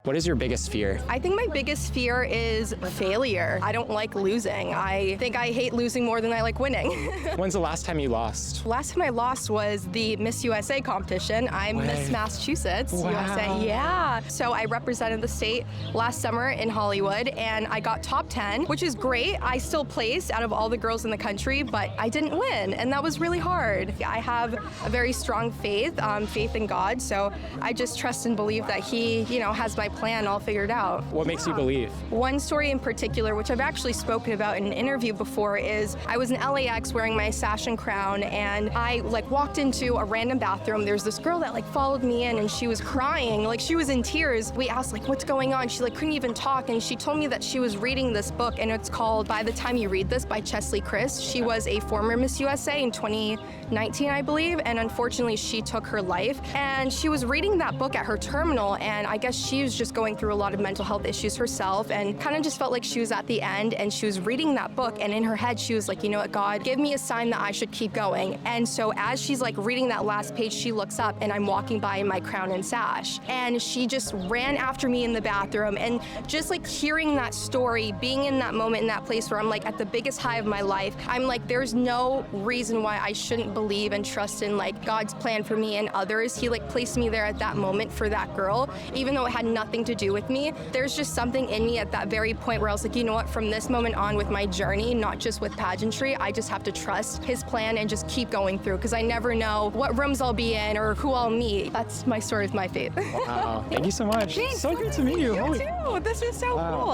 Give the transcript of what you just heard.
What is your biggest fear? I think my biggest fear is failure. I don't like losing. I think I hate losing more than I like winning. When's the last time you lost? Last time I lost was the Miss USA competition. I'm Miss Massachusetts, USA. Yeah. So I represented the state last summer in Hollywood and I got top 10, which is great. I still placed out of all the girls in the country, but I didn't win. And that was really hard. I have a very strong faith in God. So I just trust and believe that He, has my plan all figured out. What makes you believe? One story in particular, which I've actually spoken about in an interview before, is I was in LAX wearing my sash and crown, and I walked into a random bathroom. There's this girl that followed me in, and she was crying, she was in tears. We asked what's going on. She couldn't even talk, and she told me that she was reading this book, and it's called By the Time You Read This by Chesley Chris. She was a former Miss USA in 2019, I believe, and unfortunately she took her life. And she was reading that book at her terminal, and I guess she was just going through a lot of mental health issues herself and kind of just felt like she was at the end, and she was reading that book, and in her head she was like, what, God, give me a sign that I should keep going. And so as she's reading that last page, she looks up and I'm walking by in my crown and sash, and she just ran after me in the bathroom. And just hearing that story, being in that moment, in that place where I'm at the biggest high of my life, I'm there's no reason why I shouldn't believe and trust in God's plan for me and others. He placed me there at that moment for that girl, even though it had nothing to do with me. There's just something in me at that very point where I was like, what, from this moment on with my journey, not just with pageantry, I just have to trust His plan and just keep going through, because I never know what rooms I'll be in or who I'll meet. That's my story of my faith. Wow. Thank you so much. Thanks. So good to meet you. You too. This is so cool.